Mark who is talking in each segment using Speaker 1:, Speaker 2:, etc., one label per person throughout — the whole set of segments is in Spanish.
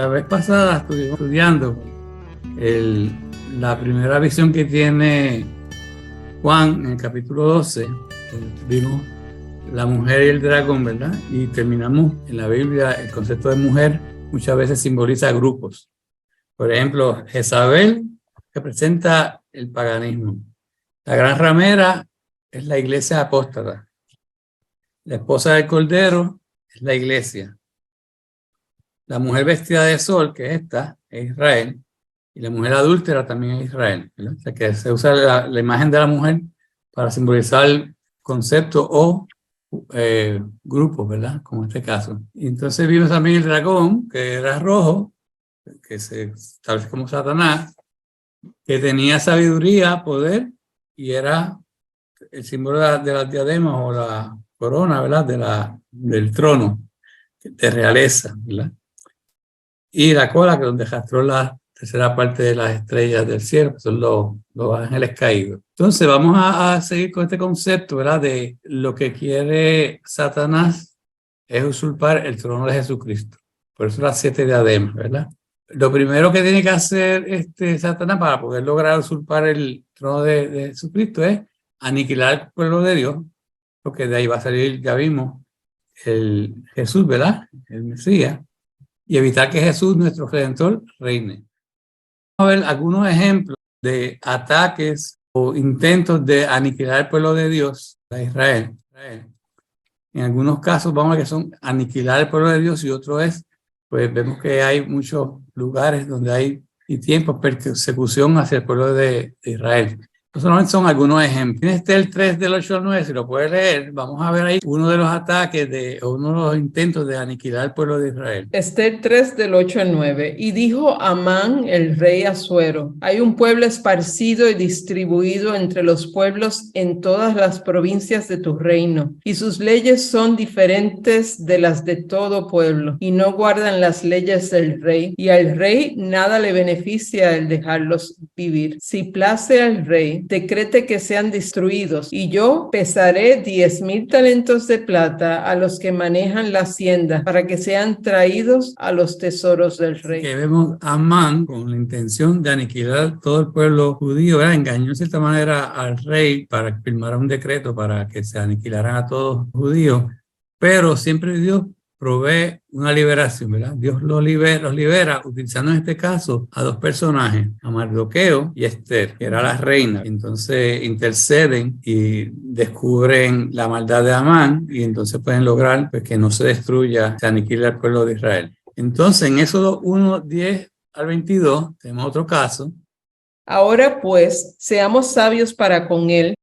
Speaker 1: La vez pasada estuvimos estudiando la primera visión que tiene Juan en el capítulo 12. Vimos la mujer y el dragón, ¿verdad? Y terminamos en la Biblia, el concepto de mujer muchas veces simboliza grupos. Por ejemplo, Jezabel representa el paganismo. La gran ramera es la iglesia apóstata. La esposa del cordero es la iglesia. La mujer vestida de sol, que es esta, es Israel. Y la mujer adúltera también es Israel, ¿verdad? O sea, que se usa la imagen de la mujer para simbolizar el concepto o grupos, ¿verdad? Como en este caso. Y entonces vimos también el dragón, que era rojo, que se establece como Satanás, que tenía sabiduría, poder, y era el símbolo de las diademas o la corona, ¿verdad? Del trono, de realeza, ¿verdad? Y la cola, que es donde arrastró la tercera parte de las estrellas del cielo, que son los ángeles caídos. Entonces vamos a seguir con este concepto, ¿verdad? De lo que quiere Satanás es usurpar el trono de Jesucristo. Por eso las 7 diademas, ¿verdad? Lo primero que tiene que hacer Satanás para poder lograr usurpar el trono de Jesucristo es aniquilar el pueblo de Dios, porque de ahí va a salir, ya vimos, el Jesús, ¿verdad? El Mesías, y evitar que Jesús, nuestro Redentor, reine. Vamos a ver algunos ejemplos de ataques o intentos de aniquilar el pueblo de Dios, a Israel. En algunos casos vamos a ver que son aniquilar el pueblo de Dios y otro es, pues vemos que hay muchos lugares donde hay y tiempos de persecución hacia el pueblo de Israel. Estos solamente son algunos ejemplos. Este es el 3 del 8 al 9, si lo puedes leer, vamos a ver ahí uno de los ataques o uno de los intentos de aniquilar el pueblo de Israel.
Speaker 2: Esther 3 del 8 al 9. Y dijo Amán el rey Asuero: hay un pueblo esparcido y distribuido entre los pueblos en todas las provincias de tu reino, y sus leyes son diferentes de las de todo pueblo, y no guardan las leyes del rey, y al rey nada le beneficia el dejarlos vivir. Si place al rey, decrete que sean destruidos, y yo pesaré 10,000 talentos de plata a los que manejan la hacienda, para que sean traídos a los tesoros del rey.
Speaker 1: Que vemos a Amán con la intención de aniquilar todo el pueblo judío, ¿verdad? Engañó de cierta manera al rey para que firmara un decreto para que se aniquilaran a todos los judíos, pero siempre Dios provee una liberación, ¿verdad? Dios los libera utilizando en este caso a dos personajes, a Mardoqueo y Esther, que era la reina. Entonces interceden y descubren la maldad de Amán y entonces pueden lograr pues, que no se destruya, se aniquile el pueblo de Israel. Entonces en Éxodo 1, 10 al 22 tenemos otro caso.
Speaker 2: Ahora pues, seamos sabios para con él,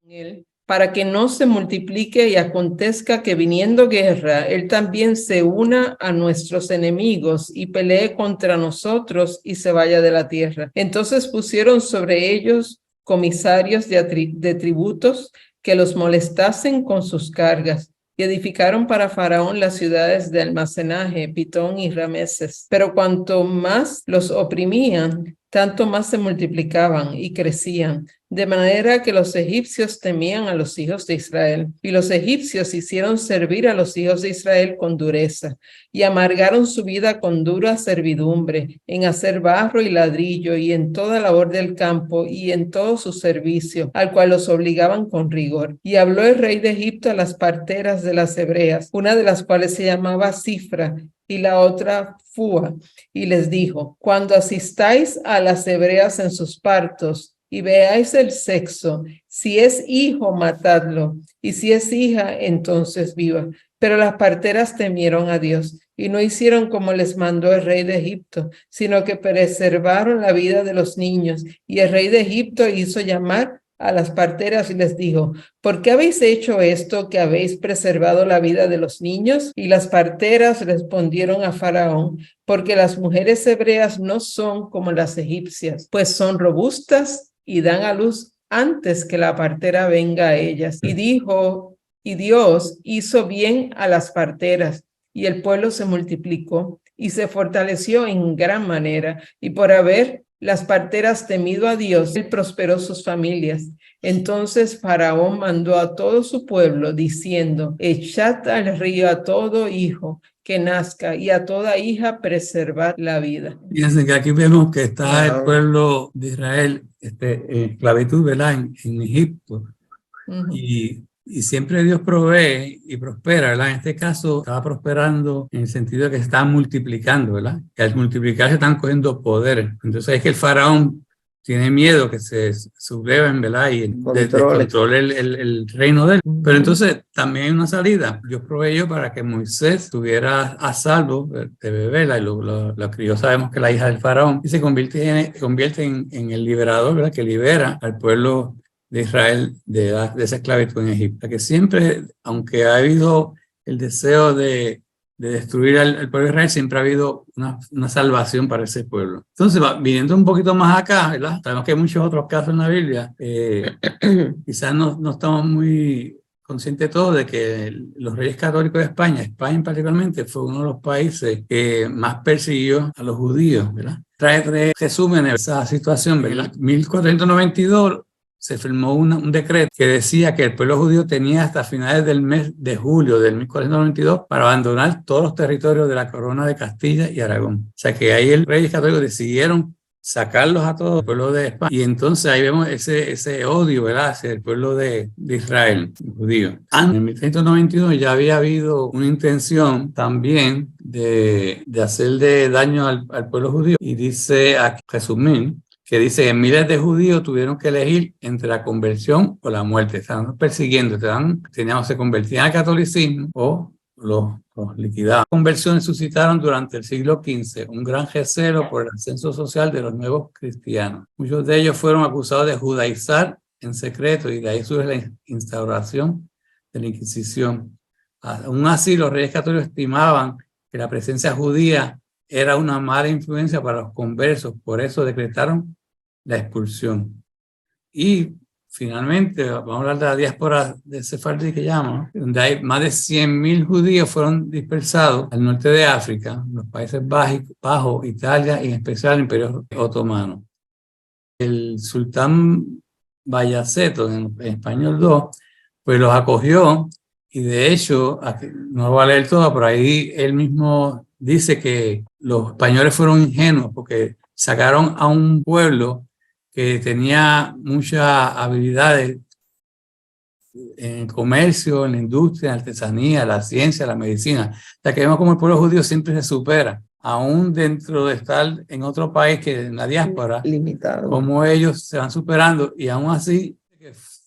Speaker 2: para que no se multiplique y acontezca que viniendo guerra, él también se una a nuestros enemigos y pelee contra nosotros y se vaya de la tierra. Entonces pusieron sobre ellos comisarios de tributos que los molestasen con sus cargas, y edificaron para Faraón las ciudades de almacenaje, Pitón y Rameses. Pero cuanto más los oprimían, tanto más se multiplicaban y crecían, de manera que los egipcios temían a los hijos de Israel. Y los egipcios hicieron servir a los hijos de Israel con dureza, y amargaron su vida con dura servidumbre, en hacer barro y ladrillo, y en toda labor del campo, y en todo su servicio, al cual los obligaban con rigor. Y habló el rey de Egipto a las parteras de las hebreas, una de las cuales se llamaba Cifra, y la otra Fua, y les dijo: cuando asistáis a las hebreas en sus partos y veáis el sexo, si es hijo, matadlo, y si es hija, entonces viva. Pero las parteras temieron a Dios y no hicieron como les mandó el rey de Egipto, sino que preservaron la vida de los niños. Y el rey de Egipto hizo llamar a las parteras y les dijo: ¿por qué habéis hecho esto, que habéis preservado la vida de los niños? Y las parteras respondieron a Faraón: porque las mujeres hebreas no son como las egipcias, pues son robustas y dan a luz antes que la partera venga a ellas. Y Dios hizo bien a las parteras, y el pueblo se multiplicó y se fortaleció en gran manera, y por haber las parteras temido a Dios, él prosperó sus familias. Entonces Faraón mandó a todo su pueblo diciendo: echad al río a todo hijo que nazca y a toda hija preservad la vida.
Speaker 1: Fíjense que aquí vemos que está el
Speaker 2: Wow.
Speaker 1: pueblo de Israel en esclavitud, ¿verdad? En Egipto.
Speaker 2: Ujú.
Speaker 1: Y siempre Dios provee y prospera, ¿verdad? En este caso estaba prosperando en el sentido de que se estaban multiplicando, ¿verdad? Que al multiplicarse están cogiendo poder. Entonces es que el faraón tiene miedo que se subleven, ¿verdad? Y descontrole el reino de él. Pero entonces también hay una salida. Dios proveyó para que Moisés estuviera a salvo de Bebela, y lo crió, sabemos que la hija del faraón, y se convierte en el liberador, ¿verdad? Que libera al pueblo de Israel de esa esclavitud en Egipto. Que siempre, aunque ha habido el deseo de destruir al pueblo de Israel, siempre ha habido una salvación para ese pueblo. Entonces, viniendo un poquito más acá, ¿verdad? Sabemos que hay muchos otros casos en la Biblia. Quizás no estamos muy conscientes todos de que los reyes católicos de España particularmente, fue uno de los países que más persiguió a los judíos, ¿verdad? Trae tres resúmenes de esa situación, ¿verdad? 1492 se firmó un decreto que decía que el pueblo judío tenía hasta finales del mes de julio del 1492 para abandonar todos los territorios de la corona de Castilla y Aragón. O sea que ahí el rey católico decidieron sacarlos a todos el pueblo de España. Y entonces ahí vemos ese odio, ¿verdad?, hacia el pueblo de Israel, judío. En 1392 ya había habido una intención también de hacerle daño al pueblo judío. Y dice, a resumir, que dice que miles de judíos tuvieron que elegir entre la conversión o la muerte. Estaban persiguiendo, se convertían al catolicismo o los liquidaban. Las conversiones suscitaron durante el siglo XV un gran recelo por el ascenso social de los nuevos cristianos. Muchos de ellos fueron acusados de judaizar en secreto, y de ahí surge la instauración de la Inquisición. Aún así, los reyes católicos estimaban que la presencia judía era una mala influencia para los conversos, por eso decretaron la expulsión. Y finalmente, vamos a hablar de la diáspora de sefardí que llaman, donde hay más de 100.000 judíos fueron dispersados al norte de África, los Países Bajos, Italia y en especial el Imperio Otomano. El sultán Bayaceto, en español 2, pues los acogió, y de hecho, no lo voy a leer todo, pero ahí él mismo dice que los españoles fueron ingenuos porque sacaron a un pueblo que tenía muchas habilidades en el comercio, en la industria, en la artesanía, la ciencia, la medicina. O sea, que vemos como el pueblo judío siempre se supera, aún dentro de estar en otro país que en la diáspora, limitado, como ellos se van superando, y aún así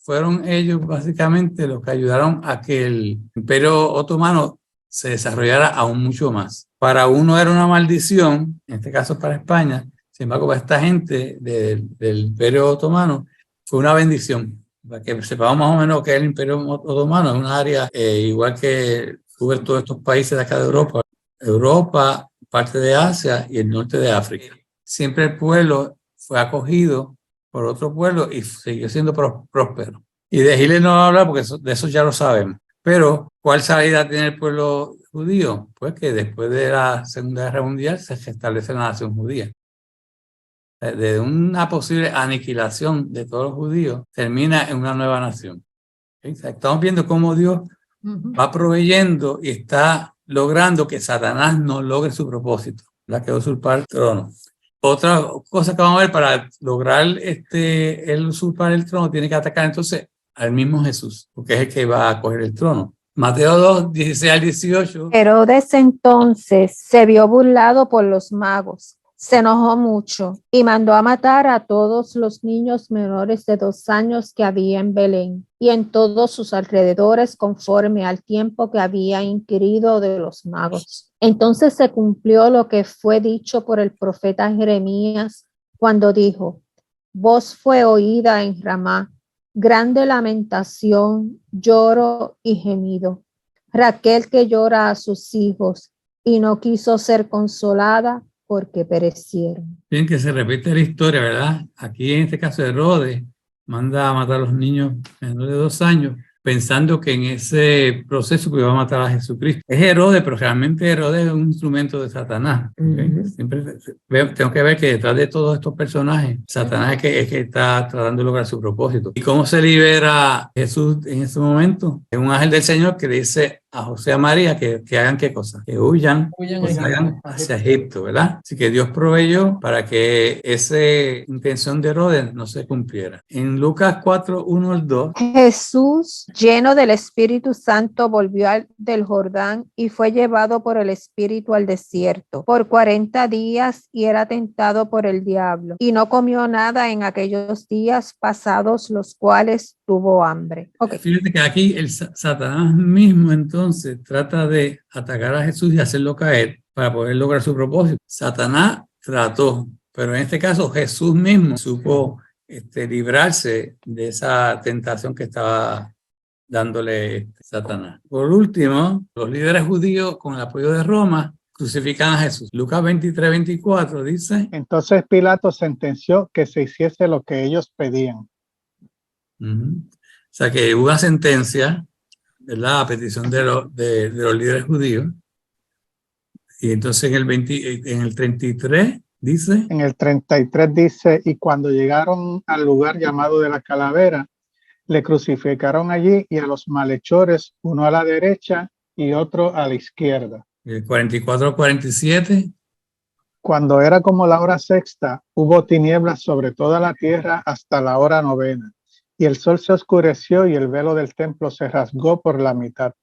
Speaker 1: fueron ellos básicamente los que ayudaron a que el Imperio Otomano se desarrollara aún mucho más. Para uno era una maldición, en este caso para España. Sin embargo, para esta gente del Imperio Otomano fue una bendición. Para que sepamos más o menos que el Imperio Otomano es un área igual que cubre todos estos países de acá de Europa, parte de Asia y el norte de África. Siempre el pueblo fue acogido por otro pueblo y siguió siendo próspero. Y de Giles no vamos a hablar porque de eso ya lo sabemos. Pero, ¿cuál salida tiene el pueblo judío? Pues que después de la Segunda Guerra Mundial se restablece la nación judía. De una posible aniquilación de todos los judíos, termina en una nueva nación. Estamos viendo cómo Dios va proveyendo y está logrando que Satanás no logre su propósito, la que usurpar el trono. Otra cosa que vamos a ver, para lograr el usurpar el trono, tiene que atacar entonces al mismo Jesús, porque es el que va a coger el trono. Mateo 2, 16 al 18.
Speaker 3: Herodes entonces se vio burlado por los magos. Se enojó mucho y mandó a matar a todos los niños menores de 2 años que había en Belén y en todos sus alrededores, conforme al tiempo que había inquirido de los magos. Entonces se cumplió lo que fue dicho por el profeta Jeremías cuando dijo: voz fue oída en Ramá, grande lamentación, lloro y gemido. Raquel que llora a sus hijos y no quiso ser consolada porque perecieron.
Speaker 1: Bien, que se repite la historia, ¿verdad? Aquí en este caso de Herodes manda a matar a los niños menores de 2 años, pensando que en ese proceso que iba a matar a Jesucristo. Es Herodes, pero realmente Herodes es un instrumento de Satanás. ¿Okay? Siempre tengo que ver que detrás de todos estos personajes, Satanás es que está tratando de lograr su propósito. ¿Y cómo se libera Jesús en ese momento? Es un ángel del Señor que le dice a José y a María que hagan ¿qué cosa? Que huyan o salgan hacia Egipto, ¿verdad? Así que Dios proveyó para que esa intención de Herodes no se cumpliera. En Lucas 4, 1 al 2.
Speaker 3: Jesús, lleno del Espíritu Santo, volvió del Jordán y fue llevado por el Espíritu al desierto por 40 días y era tentado por el diablo. Y no comió nada en aquellos días pasados, los cuales tuvo hambre. Okay.
Speaker 1: Fíjate que aquí el Satanás mismo entonces trata de atacar a Jesús y hacerlo caer para poder lograr su propósito. Satanás trató, pero en este caso Jesús mismo supo librarse de esa tentación que estaba dándole Satanás. Por último, los líderes judíos con el apoyo de Roma crucifican a Jesús. Lucas 23, 24 dice:
Speaker 4: Entonces Pilato sentenció que se hiciese lo que ellos pedían.
Speaker 1: O sea que hubo una sentencia, ¿verdad?, a petición de los líderes judíos. Y entonces en el 33 dice...
Speaker 4: En el 33 dice: y cuando llegaron al lugar llamado de la Calavera, le crucificaron allí y a los malhechores, uno a la derecha y otro a la izquierda.
Speaker 1: El 44, 47.
Speaker 4: Cuando era como la hora sexta, hubo tinieblas sobre toda la tierra hasta la hora novena. Y el sol se oscureció y el velo del templo se rasgó por la mitad.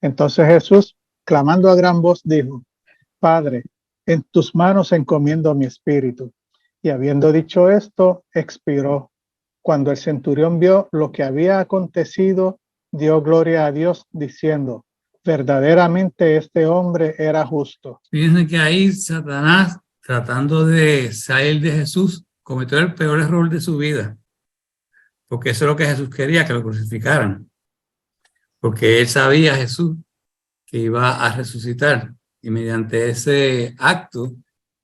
Speaker 4: Entonces Jesús, clamando a gran voz, dijo: Padre, en tus manos encomiendo mi espíritu. Y habiendo dicho esto, expiró. Cuando el centurión vio lo que había acontecido, dio gloria a Dios, diciendo: verdaderamente este hombre era justo.
Speaker 1: Fíjense que ahí Satanás, tratando de salir de Jesús, cometió el peor error de su vida. Porque eso es lo que Jesús quería, que lo crucificaran. Porque él sabía, Jesús, que iba a resucitar. Y mediante ese acto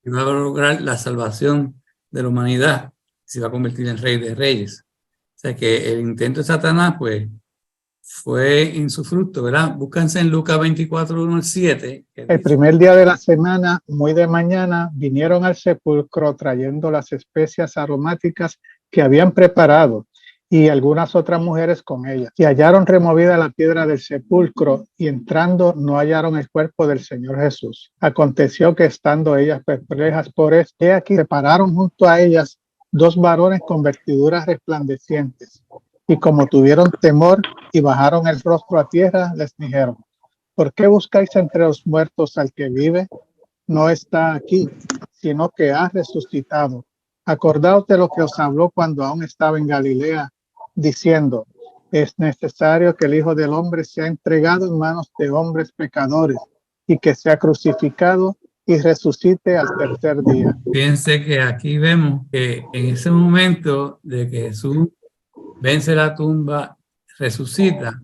Speaker 1: iba a lograr la salvación de la humanidad. Se iba a convertir en rey de reyes. O sea que el intento de Satanás, pues, fue insufructo, ¿verdad? Búscanse en Lucas 24, 1 al 7.
Speaker 4: El primer día de la semana, muy de mañana, vinieron al sepulcro trayendo las especias aromáticas que habían preparado y algunas otras mujeres con ellas. Y hallaron removida la piedra del sepulcro y entrando no hallaron el cuerpo del Señor Jesús. Aconteció que estando ellas perplejas por esto, he aquí se pararon junto a ellas dos varones con vestiduras resplandecientes. Y como tuvieron temor y bajaron el rostro a tierra, les dijeron: ¿por qué buscáis entre los muertos al que vive? No está aquí, sino que ha resucitado. Acordaos de lo que os habló cuando aún estaba en Galilea, diciendo: es necesario que el Hijo del Hombre sea entregado en manos de hombres pecadores y que sea crucificado y resucite al tercer día.
Speaker 1: Fíjense que aquí vemos que en ese momento de que Jesús vence la tumba, resucita,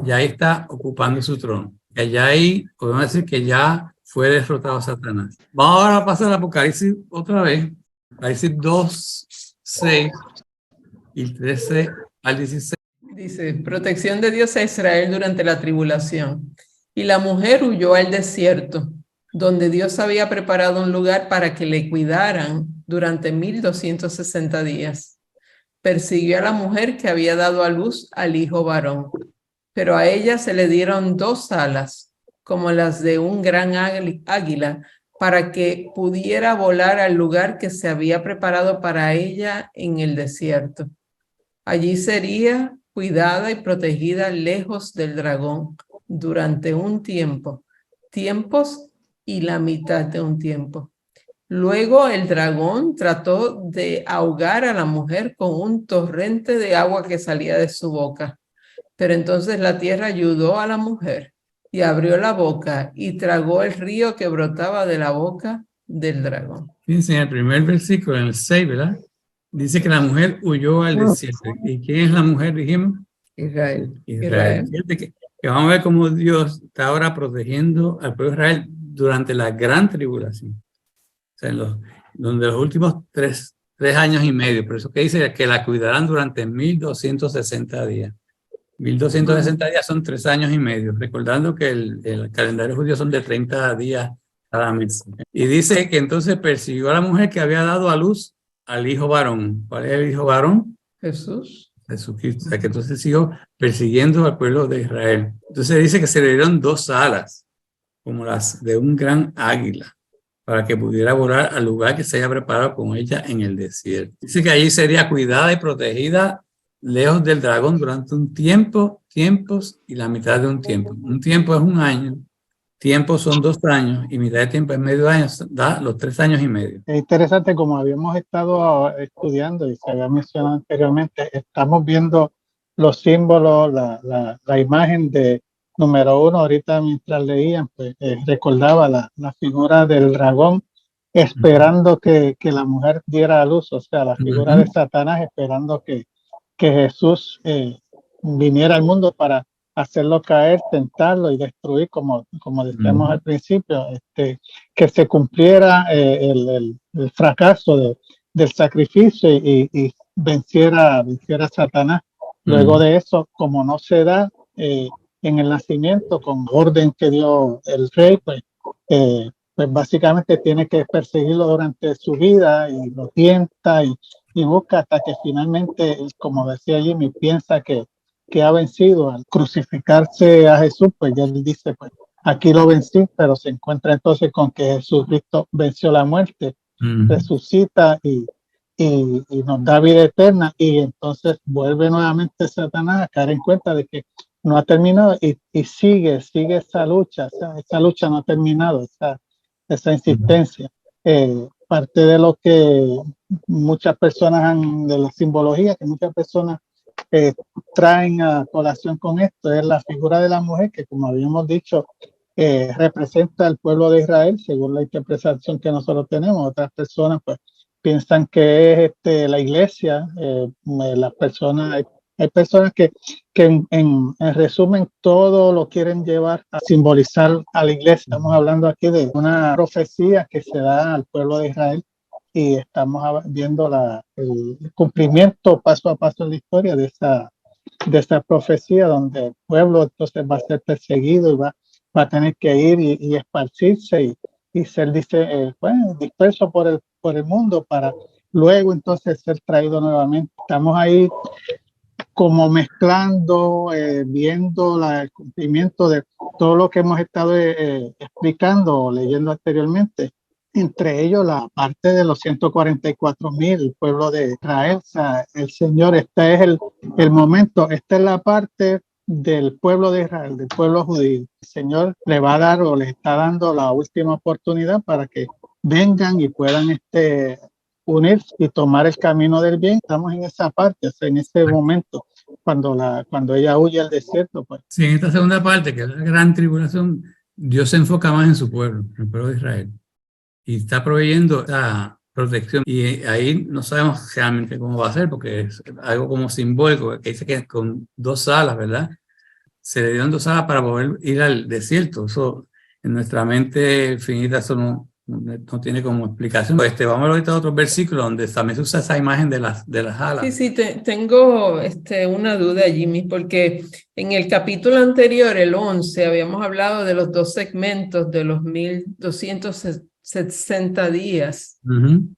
Speaker 1: ya ahí está ocupando su trono. Y allá ahí podemos decir que ya fue derrotado Satanás. Vamos ahora a pasar al Apocalipsis otra vez. Apocalipsis 2, 6 y 13 al 16.
Speaker 2: Dice: protección de Dios a Israel durante la tribulación. Y la mujer huyó al desierto, donde Dios había preparado un lugar para que le cuidaran durante 1260 días. Persiguió a la mujer que había dado a luz al hijo varón, pero a ella se le dieron dos alas, como las de un gran águila, para que pudiera volar al lugar que se había preparado para ella en el desierto. Allí sería cuidada y protegida lejos del dragón durante un tiempo, tiempos y la mitad de un tiempo. Luego el dragón trató de ahogar a la mujer con un torrente de agua que salía de su boca. Pero entonces la tierra ayudó a la mujer y abrió la boca y tragó el río que brotaba de la boca del dragón.
Speaker 1: Fíjense en el primer versículo, en el 6, ¿verdad? Dice que la mujer huyó al desierto. ¿Y quién es la mujer, dijimos?
Speaker 2: Israel.
Speaker 1: Fíjate que vamos a ver cómo Dios está ahora protegiendo al pueblo de Israel durante la gran tribulación. O sea, donde los últimos tres años y medio. Por eso que dice que la cuidarán durante 1260 días. 1260 días son 3 años y medio, recordando que el calendario judío son de 30 días cada mes. Y dice que entonces persiguió a la mujer que había dado a luz al hijo varón. ¿Cuál es el hijo varón?
Speaker 2: Jesús.
Speaker 1: Jesucristo. O sea, que entonces siguió persiguiendo al pueblo de Israel. Entonces dice que se le dieron 2 alas, como las de un gran águila, para que pudiera volar al lugar que se haya preparado con ella en el desierto. Dice que allí sería cuidada y protegida lejos del dragón durante un tiempo, tiempos y la mitad de un tiempo. Un tiempo es 1 año, tiempo son 2 años y mitad de tiempo es medio año, da los 3 años y medio.
Speaker 4: Es interesante, como habíamos estado estudiando y se había mencionado anteriormente, estamos viendo los símbolos, la imagen de número 1. Ahorita mientras leían, pues recordaba la figura del dragón esperando que la mujer diera a luz, o sea, la figura de Satanás esperando que Jesús viniera al mundo para hacerlo caer, tentarlo y destruir, como decíamos al principio, que se cumpliera el fracaso del sacrificio y venciera a Satanás. Luego de eso, como no se da en el nacimiento con orden que dio el rey, pues básicamente tiene que perseguirlo durante su vida y lo tienta y busca hasta que finalmente, como decía Jimmy, piensa que ha vencido. Al crucificarse a Jesús, pues ya él dice, pues aquí lo vencí, pero se encuentra entonces con que Jesucristo venció la muerte, resucita y nos da vida eterna, y entonces vuelve nuevamente Satanás a caer en cuenta de que no ha terminado y sigue esa lucha, esa lucha no ha terminado, esa insistencia. Parte de lo que muchas personas de la simbología que muchas personas traen a colación con esto es la figura de la mujer, que como habíamos dicho representa al pueblo de Israel según la interpretación que nosotros tenemos. Otras personas pues piensan que es la iglesia, las personas, hay personas que en resumen todo lo quieren llevar a simbolizar a la iglesia. Estamos hablando aquí de una profecía que se da al pueblo de Israel y estamos viendo el cumplimiento paso a paso en la historia de esa profecía, donde el pueblo entonces va a ser perseguido y va a tener que ir y esparcirse y ser disperso por el mundo para luego entonces ser traído nuevamente. Estamos ahí como mezclando, viendo el cumplimiento de todo lo que hemos estado explicando o leyendo anteriormente. Entre ellos la parte de los 144,000, el pueblo de Israel. O sea, el Señor, este es el momento, esta es la parte del pueblo de Israel, del pueblo judío. El Señor le va a dar o le está dando la última oportunidad para que vengan y puedan unirse y tomar el camino del bien. Estamos en esa parte, o sea, en ese momento, cuando ella huye al desierto. Pues.
Speaker 1: Sí, en esta segunda parte, que es la gran tribulación, Dios se enfoca más en su pueblo, el pueblo de Israel, y está proveyendo esa protección. Y ahí no sabemos realmente cómo va a ser, porque es algo como simbólico, que dice que con 2 alas, ¿verdad? Se le dieron 2 alas para poder ir al desierto. Eso en nuestra mente finita, eso no tiene como explicación. Vamos ahorita a otro versículo donde también se usa esa imagen de las alas.
Speaker 2: Sí, tengo una duda, Jimmy, porque en el capítulo anterior, el 11, habíamos hablado de los 2 segmentos de los 1260 días.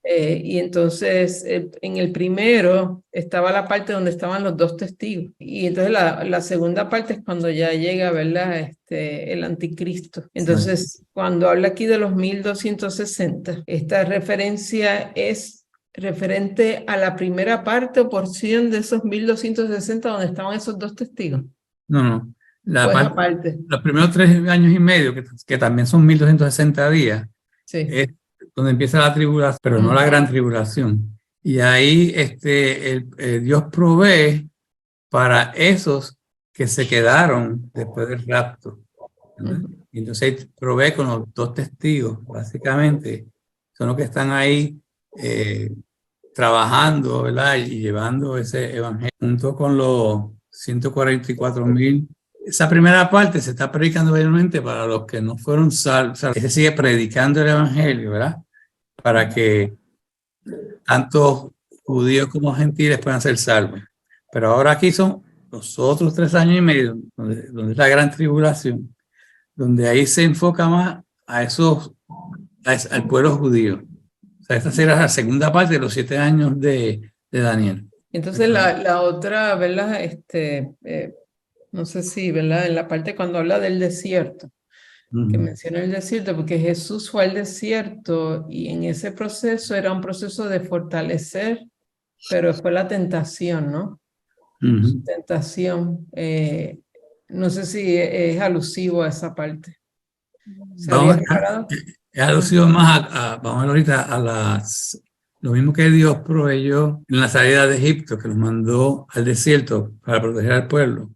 Speaker 2: Y entonces en el primero estaba la parte donde estaban los 2 testigos. Y entonces la segunda parte es cuando ya llega, ¿verdad? El anticristo. Entonces, cuando habla aquí de los 1260, esta referencia es referente a la primera parte o porción de esos 1260 donde estaban esos 2 testigos.
Speaker 1: No.
Speaker 2: Aparte.
Speaker 1: Los primeros 3 años y medio, que también son 1260 días,
Speaker 2: sí.
Speaker 1: Es donde empieza la tribulación, pero no la gran tribulación. Y ahí Dios provee para esos que se quedaron después del rapto. Y entonces provee con los 2 testigos, básicamente, son los que están ahí trabajando, ¿verdad? Y llevando ese evangelio junto con los 144,000. Esa primera parte se está predicando obviamente para los que no fueron salvos. O sea, se sigue predicando el evangelio, ¿verdad? Para que tanto judíos como gentiles puedan ser salvos. Pero ahora aquí son los otros 3 años y medio, donde es la gran tribulación, donde ahí se enfoca más a al pueblo judío. O sea, esta será la segunda parte de los 7 años de Daniel.
Speaker 2: Entonces la otra, ¿verdad? No sé si, ¿verdad? En la parte cuando habla del desierto, que menciona el desierto, porque Jesús fue al desierto y en ese proceso era un proceso de fortalecer, pero fue la tentación, ¿no? Tentación. No sé si es alusivo a esa parte.
Speaker 1: Es alusivo más vamos a ver ahorita lo mismo que Dios proveyó en la salida de Egipto, que los mandó al desierto para proteger al pueblo.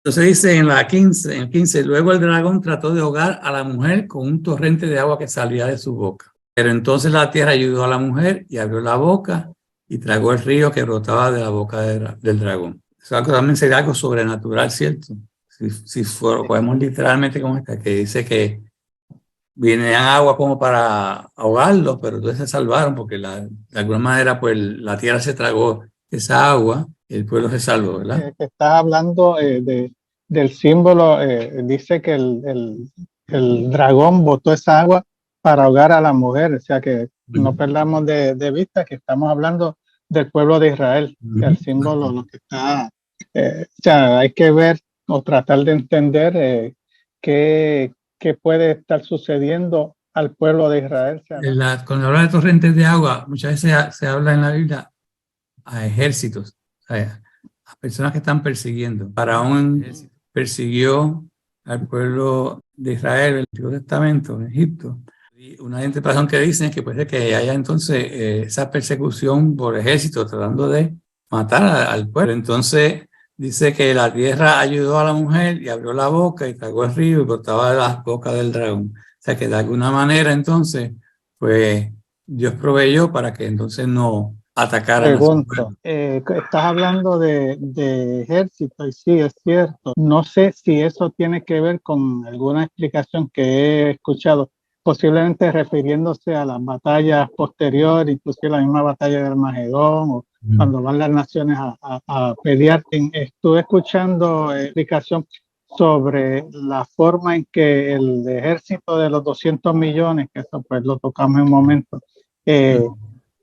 Speaker 1: Entonces dice en el 15, luego el dragón trató de ahogar a la mujer con un torrente de agua que salía de su boca. Pero entonces la tierra ayudó a la mujer y abrió la boca y tragó el río que brotaba de la boca del dragón. Eso también sería algo sobrenatural, ¿cierto? Si podemos literalmente como esta, que dice que viene agua como para ahogarlos, pero entonces se salvaron porque de alguna manera pues la tierra se tragó esa agua y el pueblo se salvó, ¿verdad?
Speaker 4: Que estás hablando del símbolo, dice que el dragón botó esa agua para ahogar a la mujer, o sea que no perdamos de vista que estamos hablando del pueblo de Israel, que el símbolo lo que está, o sea, hay que ver o tratar de entender qué puede estar sucediendo al pueblo de Israel. O sea,
Speaker 1: cuando habla de torrentes de agua, muchas veces se habla en la Biblia a ejércitos, a personas que están persiguiendo. Faraón persiguió al pueblo de Israel en el Antiguo Testamento, en Egipto. Y una interpretación que dicen es que puede que haya entonces esa persecución por ejército tratando de matar al pueblo. Entonces dice que la tierra ayudó a la mujer y abrió la boca y tragó el río y cortaba las bocas del dragón. O sea que de alguna manera entonces, pues Dios proveyó para que entonces no atacaran.
Speaker 4: Pregunto, estás hablando de ejército y sí, es cierto. No sé si eso tiene que ver con alguna explicación que he escuchado, posiblemente refiriéndose a las batallas posteriores, inclusive la misma batalla de Armagedón o cuando van las naciones a pelear. Estuve escuchando explicación sobre la forma en que el ejército de los 200 millones, que eso pues lo tocamos en un momento,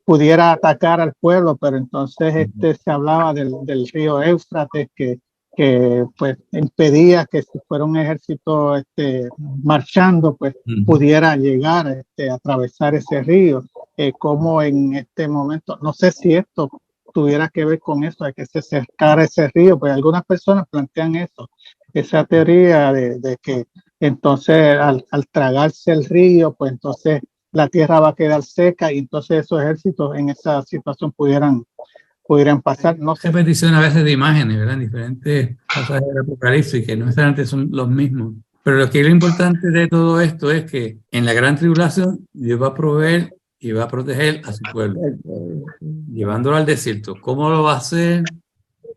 Speaker 4: pudiera atacar al pueblo, pero entonces se hablaba del río Éufrates que pues impedía que si fuera un ejército marchando, pues pudiera llegar a atravesar ese río, como en este momento, no sé si esto tuviera que ver con eso, de que se cercara ese río, pues algunas personas plantean eso, esa teoría de que entonces al tragarse el río, pues entonces la tierra va a quedar seca y entonces esos ejércitos en esa situación pudieran pasar. No sé.
Speaker 1: Repetición a veces de imágenes, ¿verdad? Diferentes pasajes del Apocalipsis que no necesariamente son los mismos. Pero lo que es lo importante de todo esto es que en la gran tribulación Dios va a proveer y va a proteger a su pueblo, llevándolo al desierto. ¿Cómo lo va a hacer?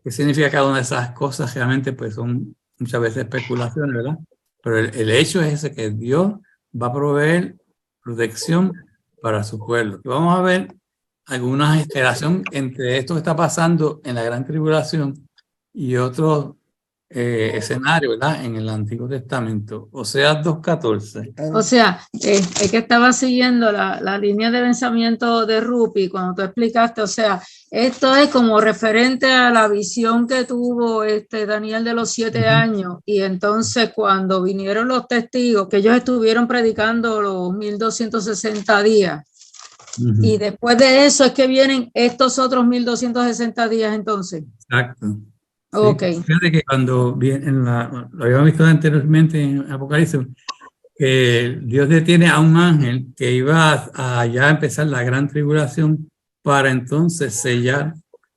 Speaker 1: ¿Qué significa cada una de esas cosas? Realmente pues son muchas veces especulaciones, ¿verdad? Pero el hecho es ese, que Dios va a proveer protección para su pueblo. Y vamos a ver alguna relación entre esto que está pasando en la gran tribulación y otros escenarios, ¿verdad? En el Antiguo Testamento. Oseas 2:14.
Speaker 5: O sea, es que estaba siguiendo la línea de pensamiento de Rupi cuando tú explicaste, o sea, esto es como referente a la visión que tuvo Daniel de los 7 años, y entonces cuando vinieron los testigos, que ellos estuvieron predicando los 1260 días, y después de eso es que vienen estos otros 1260 días entonces.
Speaker 1: Exacto. Sí,
Speaker 5: okay.
Speaker 1: Fíjate que cuando lo habíamos visto anteriormente en Apocalipsis, que Dios detiene a un ángel que iba a ya empezar la gran tribulación para entonces sellar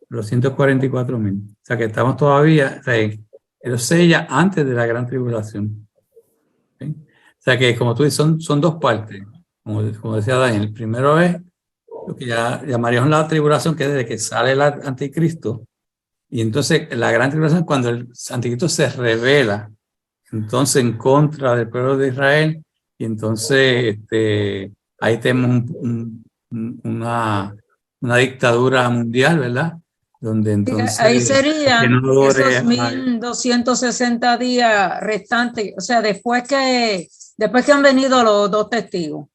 Speaker 1: los 144,000. O sea que estamos todavía, o sea, él sella antes de la gran tribulación. ¿Sí? O sea que, como tú dices, son dos partes, como decía Daniel. Primero es lo que ya llamaríamos la tribulación, que es desde que sale el anticristo. Y entonces la gran tribulación, cuando el anticristo se revela, entonces en contra del pueblo de Israel, y entonces ahí tenemos una dictadura mundial, ¿verdad? donde entonces
Speaker 5: Ahí
Speaker 1: que
Speaker 5: serían
Speaker 1: no dure
Speaker 5: esos 1260 días restantes, o sea, después que han venido los dos testigos.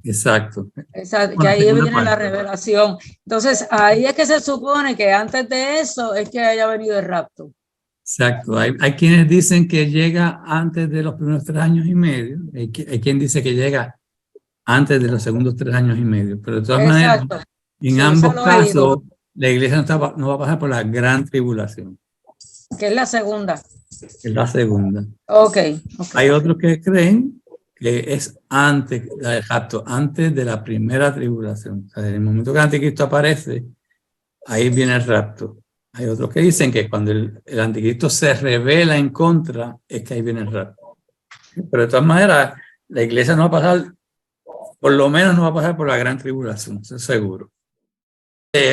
Speaker 1: exacto.
Speaker 5: Que ahí
Speaker 1: Segunda
Speaker 5: viene la
Speaker 1: parte.
Speaker 5: revelación. Entonces, ahí es que se supone que antes de eso es que haya venido el rapto.
Speaker 1: Exacto. Hay quienes dicen que llega antes de los primeros 3 años y medio. Hay quien dice que llega antes de los segundos 3 años y medio. Pero de todas maneras,
Speaker 5: Exacto.
Speaker 1: en
Speaker 5: Sí,
Speaker 1: ambos
Speaker 5: eso lo he
Speaker 1: casos,
Speaker 5: oído,
Speaker 1: la iglesia no va a pasar por la gran tribulación.
Speaker 5: que es la segunda.
Speaker 1: Es la segunda.
Speaker 5: Ok.
Speaker 1: Hay otros que creen que es antes, exacto, antes de la primera tribulación. O sea, en el momento que el anticristo aparece, ahí viene el rapto. Hay otros que dicen que cuando el anticristo se revela en contra, es que ahí viene el rapto. Pero de todas maneras, la iglesia no va a pasar, por lo menos no va a pasar por la gran tribulación, eso es seguro.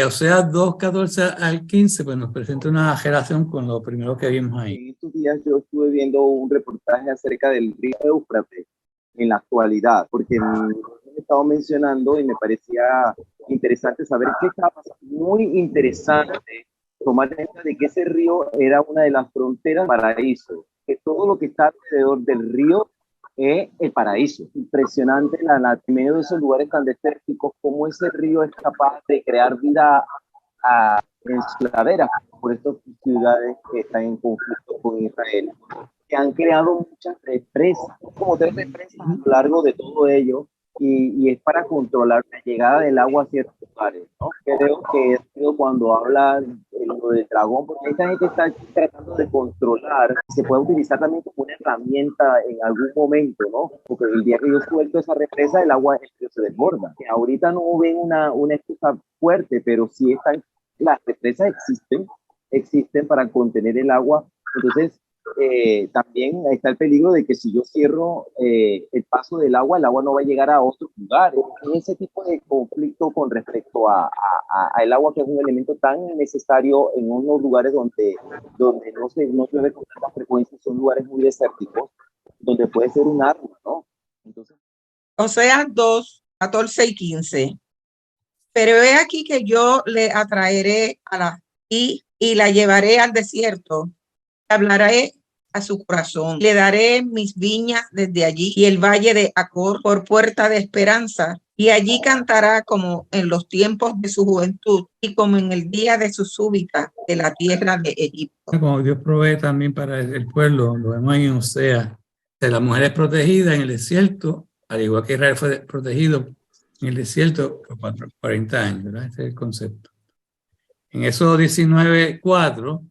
Speaker 1: Oseas 2:14 al 15, pues nos presenta una relación con lo primero que vimos ahí.
Speaker 6: En estos días yo estuve viendo un reportaje acerca del río Éufrates en la actualidad, porque he estado mencionando y me parecía interesante saber qué estaba pasando. Muy interesante tomar en cuenta de que ese río era una de las fronteras del paraíso, que todo lo que está alrededor del río es el paraíso. Impresionante en medio de esos lugares tan desérticos, cómo ese río es capaz de crear vida en sus laderas por estas ciudades que están en conflicto con Israel, que han creado muchas represas, como 3 represas a lo largo de todo ello, y es para controlar la llegada del agua a ciertos lugares, ¿no? Creo que cuando habla lo del dragón, porque esta gente está tratando de controlar, se puede utilizar también como una herramienta en algún momento, ¿no? Porque el día que yo suelto esa represa, el agua se desborda. Que ahorita no ven una excusa fuerte, pero sí están, las represas existen para contener el agua. Entonces, también está el peligro de que si yo cierro el paso del agua, el agua no va a llegar a otros lugares. Ese tipo de conflicto con respecto a el agua, que es un elemento tan necesario en unos lugares donde no llueve con tanta frecuencia, son lugares muy desérticos, donde puede ser un árbol, ¿no? Entonces,
Speaker 7: Oseas 2:14 y 15. Pero he aquí que yo le atraeré y la llevaré al desierto, hablaré a su corazón, le daré mis viñas desde allí y el valle de Acor por puerta de esperanza, y allí cantará como en los tiempos de su juventud y como en el día de su súbita de la tierra de Egipto.
Speaker 1: Como Dios provee también para el pueblo, lo vemos en Osea. La mujer es protegida en el desierto, al igual que Israel fue protegido en el desierto por 40 años, ¿verdad? Ese es el concepto. En Éxodo 19:4.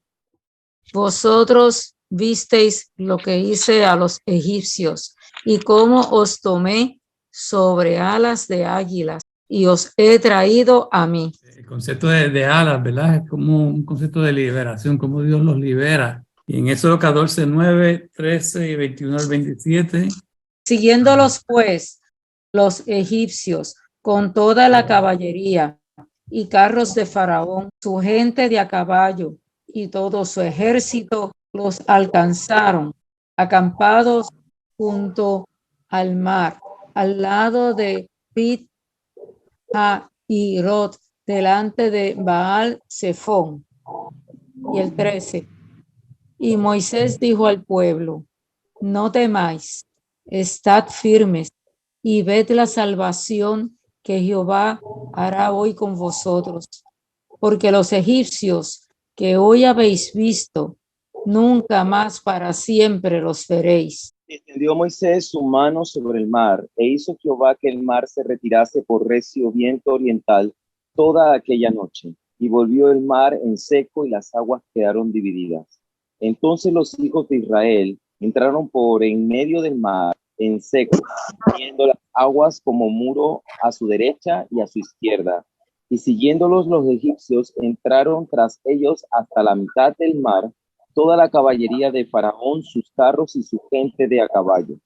Speaker 5: Vosotros visteis lo que hice a los egipcios y cómo os tomé sobre alas de águilas y os he traído a mí.
Speaker 1: El concepto de alas, ¿verdad? Es como un concepto de liberación, como Dios los libera. Y en Éxodo 14:9, 13 y 21 al 27.
Speaker 5: Siguiéndolos pues los egipcios con toda la caballería y carros de Faraón, su gente de a caballo y todo su ejército, los alcanzaron, acampados junto al mar, al lado de Pit Hairot, delante de Baal Zephón. Y el 13. Y Moisés dijo al pueblo: no temáis, estad firmes y ved la salvación que Jehová hará hoy con vosotros, porque los egipcios que hoy habéis visto, nunca más para siempre los veréis.
Speaker 6: extendió Moisés su mano sobre el mar, e hizo Jehová que el mar se retirase por recio viento oriental toda aquella noche, y volvió el mar en seco y las aguas quedaron divididas. Entonces los hijos de Israel entraron por en medio del mar en seco, teniendo las aguas como muro a su derecha y a su izquierda. Y siguiéndolos los egipcios, entraron tras ellos hasta la mitad del mar, toda la caballería de Faraón, sus carros y su gente de a caballo.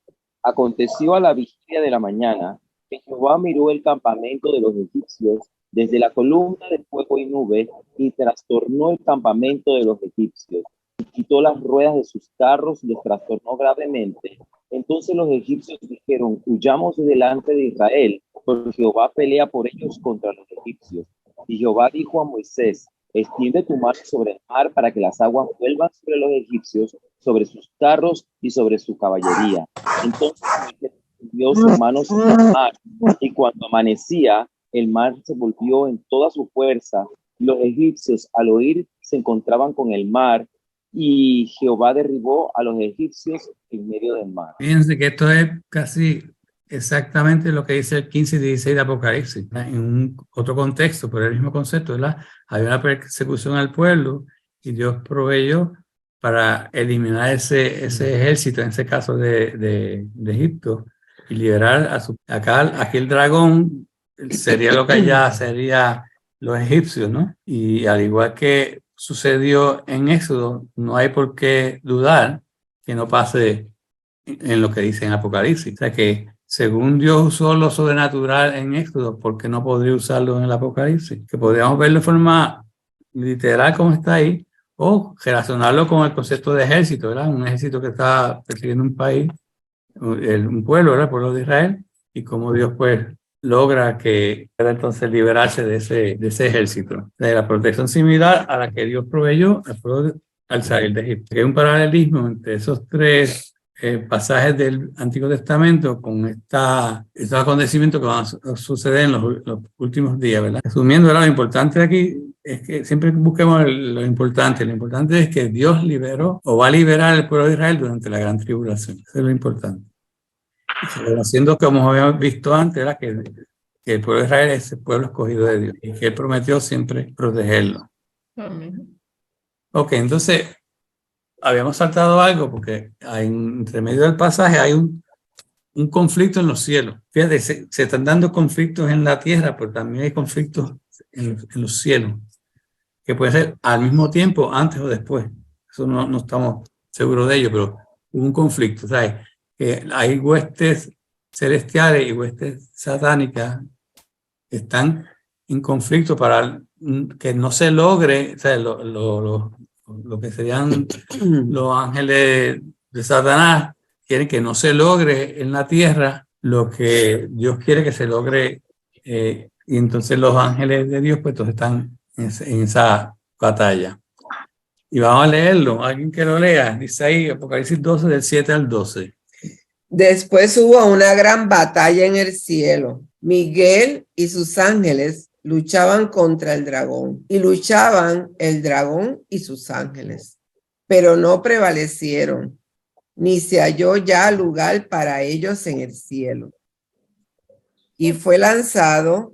Speaker 6: Aconteció a la vigilia de la mañana que Jehová miró el campamento de los egipcios desde la columna de fuego y nube y trastornó el campamento de los egipcios. Y quitó las ruedas de sus carros y los trastornó gravemente. Entonces los egipcios dijeron: huyamos de delante de Israel, porque Jehová pelea por ellos contra los egipcios. Y Jehová dijo a Moisés: extiende tu mano sobre el mar para que las aguas vuelvan sobre los egipcios, sobre sus carros y sobre su caballería. Entonces Moisés dio sus manos sobre el mar, y cuando amanecía, el mar se volvió en toda su fuerza. Los egipcios, al oír, se encontraban con el mar, y Jehová derribó a los egipcios en medio del mar.
Speaker 1: Fíjense que esto es casi exactamente lo que dice el 15 y 16 de Apocalipsis, ¿verdad? En otro contexto, pero el mismo concepto, ¿verdad? Había una persecución al pueblo y Dios proveyó para eliminar ese ejército, en ese caso de Egipto, y liberar a su... Aquí el dragón sería lo que allá sería los egipcios, ¿no? Y al igual que sucedió en Éxodo, no hay por qué dudar que no pase en lo que dice en Apocalipsis. O sea que según Dios usó lo sobrenatural en Éxodo, ¿por qué no podría usarlo en el Apocalipsis? Que podríamos verlo de forma literal como está ahí, o relacionarlo con el concepto de ejército, ¿verdad? Un ejército que está persiguiendo un país, un pueblo, ¿verdad? El pueblo de Israel, y cómo Dios pues logra que pueda entonces liberarse de ese ejército. De la protección similar a la que Dios proveyó al pueblo al salir de Egipto. Hay un paralelismo entre esos tres pasajes del Antiguo Testamento con estos acontecimientos que van a suceder en los últimos días, ¿verdad? Resumiendo, ¿verdad? Lo importante de aquí es que siempre busquemos lo importante. Lo importante es que Dios liberó o va a liberar al pueblo de Israel durante la gran tribulación. Eso es lo importante. Haciendo como habíamos visto antes, ¿verdad? Que el pueblo de Israel es el pueblo escogido de Dios y que Él prometió siempre protegerlo.
Speaker 2: Amén.
Speaker 1: Ok, entonces habíamos saltado algo porque entre medio del pasaje hay un conflicto en los cielos. Fíjate, se están dando conflictos en la tierra, pero también hay conflictos en los cielos, que puede ser al mismo tiempo, antes o después. Eso no estamos seguros de ello, pero hubo un conflicto, ¿sabes? Que hay huestes celestiales y huestes satánicas que están en conflicto para que no se logre, o sea, lo que serían los ángeles de Satanás quieren que no se logre en la tierra lo que Dios quiere que se logre, y entonces los ángeles de Dios pues entonces están en esa batalla. Y vamos a leerlo, alguien que lo lea, dice ahí Apocalipsis 12 del 7 al 12.
Speaker 2: Después hubo una gran batalla en el cielo. Miguel y sus ángeles luchaban contra el dragón, y luchaban el dragón y sus ángeles, pero no prevalecieron, ni se halló ya lugar para ellos en el cielo. Y fue lanzado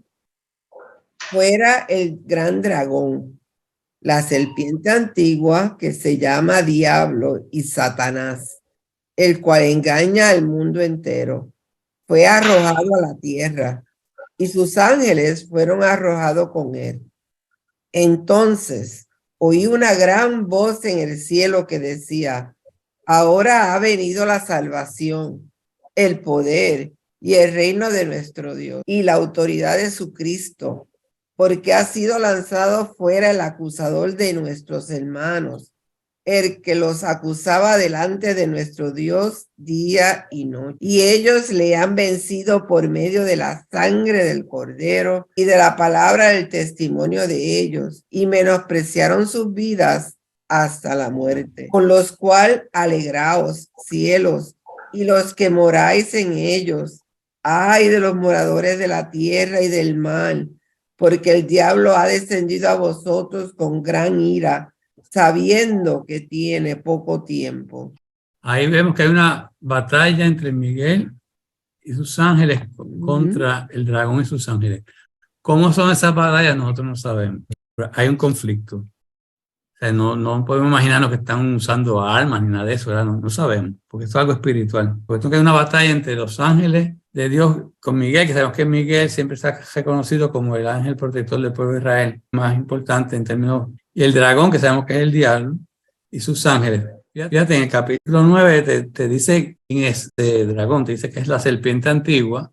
Speaker 2: fuera el gran dragón, la serpiente antigua que se llama Diablo y Satanás, el cual engaña al mundo entero. Fue arrojado a la tierra, y sus ángeles fueron arrojados con él. Entonces oí una gran voz en el cielo que decía: ahora ha venido la salvación, el poder y el reino de nuestro Dios y la autoridad de su Cristo, porque ha sido lanzado fuera el acusador de nuestros hermanos, el que los acusaba delante de nuestro Dios día y noche. Y ellos le han vencido por medio de la sangre del Cordero y de la palabra del testimonio de ellos, y menospreciaron sus vidas hasta la muerte. Con los cuales alegraos, cielos, y los que moráis en ellos. Ay de los moradores de la tierra y del mar, porque el diablo ha descendido a vosotros con gran ira, sabiendo que tiene poco tiempo.
Speaker 1: Ahí vemos que hay una batalla entre Miguel y sus ángeles contra el dragón y sus ángeles. ¿Cómo son esas batallas? Nosotros no sabemos. Pero hay un conflicto. O sea, no podemos imaginarnos que están usando armas ni nada de eso, ¿verdad? No sabemos, porque esto es algo espiritual. Por esto que hay una batalla entre los ángeles de Dios con Miguel, que sabemos que Miguel siempre está reconocido como el ángel protector del pueblo de Israel, más importante en términos, y el dragón, que sabemos que es el diablo, y sus ángeles. Fíjate, en el capítulo 9 te dice quién es el dragón, te dice que es la serpiente antigua,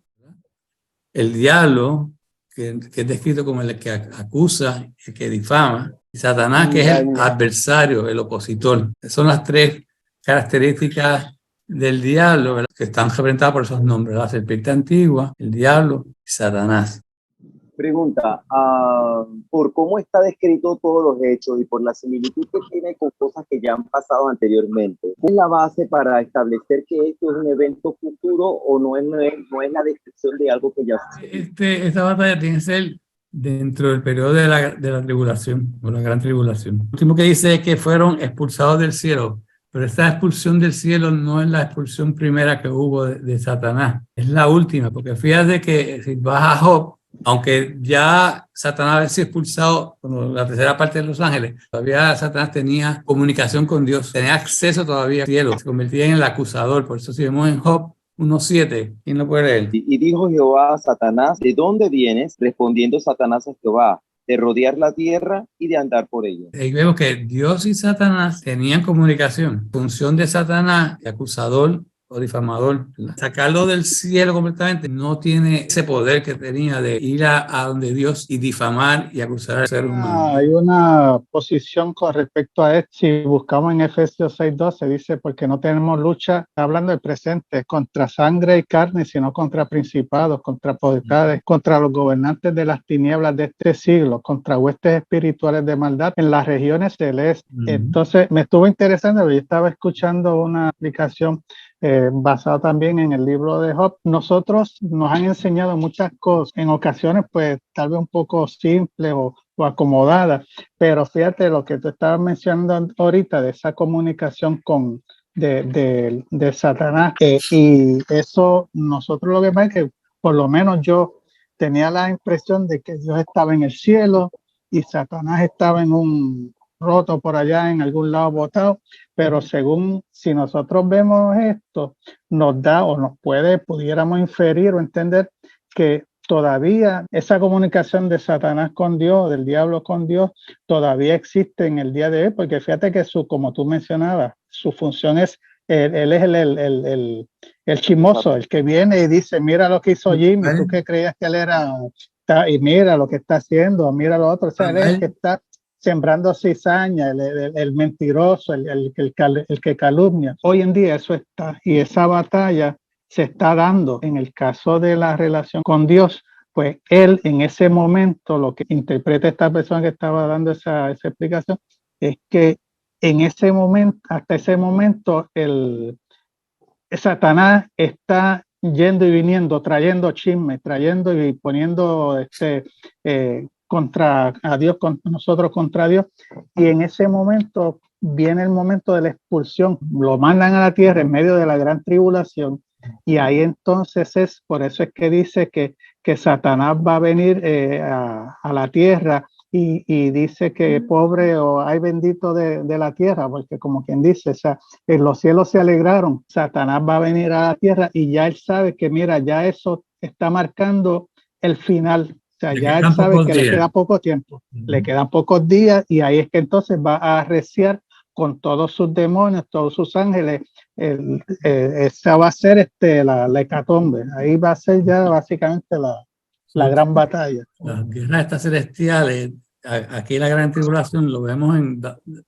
Speaker 1: el diablo, que es descrito como el que acusa, el que difama, y Satanás, que es el adversario, el opositor. Son las tres características del diablo, ¿verdad?, que están representadas por esos nombres: la serpiente antigua, el diablo y Satanás.
Speaker 6: Pregunta, por cómo está descrito todos los hechos y por la similitud que tiene con cosas que ya han pasado anteriormente, ¿cuál es la base para establecer que esto es un evento futuro o no es la descripción de algo que ya sucedió?
Speaker 1: Esta batalla tiene que ser dentro del periodo de la tribulación, o la gran tribulación. Lo último que dice es que fueron expulsados del cielo, pero esta expulsión del cielo no es la expulsión primera que hubo de Satanás, es la última, porque fíjate que si vas a Job, aunque ya Satanás había sido expulsado con la tercera parte de los ángeles, todavía Satanás tenía comunicación con Dios, tenía acceso todavía al cielo, se convertía en el acusador. Por eso si vemos en Job 1:7, ¿quién lo puede leer?
Speaker 6: Y dijo Jehová a Satanás, ¿de dónde vienes? Respondiendo Satanás a Jehová, de rodear la tierra y de andar por ella.
Speaker 1: Ahí vemos que Dios y Satanás tenían comunicación. Función de Satanás, de acusador o difamador, ¿verdad? Sacarlo del cielo completamente no tiene ese poder que tenía de ir a donde Dios y difamar y acusar al ser humano.
Speaker 4: Hay una posición con respecto a esto. Si buscamos en Efesios 6:12, dice, porque no tenemos lucha, hablando del presente, contra sangre y carne, sino contra principados, contra potestades, contra los gobernantes de las tinieblas de este siglo, contra huestes espirituales de maldad en las regiones celestes. Entonces, me estuvo interesando, yo estaba escuchando una aplicación basado también en el libro de Job. Nosotros nos han enseñado muchas cosas, en ocasiones pues tal vez un poco simples o acomodadas, pero fíjate lo que tú estabas mencionando ahorita de esa comunicación de Satanás, y eso nosotros lo que pasa es que por lo menos yo tenía la impresión de que Dios estaba en el cielo y Satanás estaba en un roto por allá en algún lado botado, pero según si nosotros vemos esto, nos da o nos pudiéramos inferir o entender que todavía esa comunicación de Satanás con Dios, del diablo con Dios, todavía existe en el día de hoy, porque fíjate que como tú mencionabas, su función es, él es el chismoso, el que viene y dice, mira lo que hizo Jimmy, tú que creías que él era, y mira lo que está haciendo, mira lo otro, o sea, él es el que está sembrando cizaña, el mentiroso, el que calumnia. Hoy en día eso está, y esa batalla se está dando en el caso de la relación con Dios. Pues él en ese momento, lo que interpreta esta persona que estaba dando esa explicación, es que en ese momento, hasta ese momento, Satanás está yendo y viniendo, trayendo chismes, trayendo y poniendo contra a Dios, con nosotros contra Dios, y en ese momento viene el momento de la expulsión, lo mandan a la tierra en medio de la gran tribulación, y ahí entonces por eso es que dice que Satanás va a venir a la tierra y dice que pobre o ay bendito de la tierra, porque como quien dice, o sea, los cielos se alegraron, Satanás va a venir a la tierra y ya él sabe que mira, ya eso está marcando el final. O sea, ya él sabe que le queda poco tiempo, le quedan pocos días, y ahí es que entonces va a arreciar con todos sus demonios, todos sus ángeles. Esa va a ser la hecatombe. Ahí va a ser ya básicamente la gran batalla.
Speaker 1: Las guerras estas celestiales, aquí la gran tribulación, lo vemos en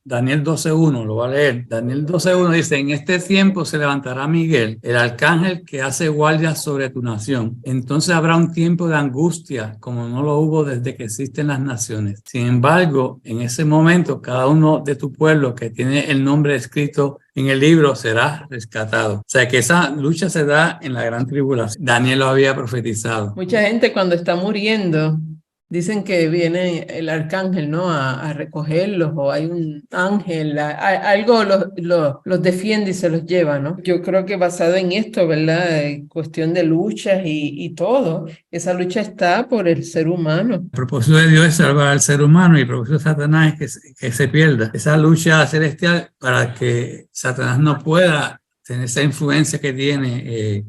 Speaker 1: Daniel 12:1, lo voy a leer. Daniel 12:1 dice, en este tiempo se levantará Miguel, el arcángel que hace guardia sobre tu nación. Entonces habrá un tiempo de angustia, como no lo hubo desde que existen las naciones. Sin embargo, en ese momento, cada uno de tu pueblo que tiene el nombre escrito en el libro será rescatado. O sea que esa lucha se da en la gran tribulación. Daniel lo había profetizado.
Speaker 2: Mucha gente cuando está muriendo dicen que viene el arcángel, ¿no? A recogerlos, o hay un ángel, algo los defiende y se los lleva, ¿no? Yo creo que basado en esto, ¿verdad? Cuestión de luchas y todo, esa lucha está por el ser humano.
Speaker 1: El propósito de Dios es salvar al ser humano y el propósito de Satanás es que se pierda. Esa lucha celestial para que Satanás no pueda tener esa influencia que tiene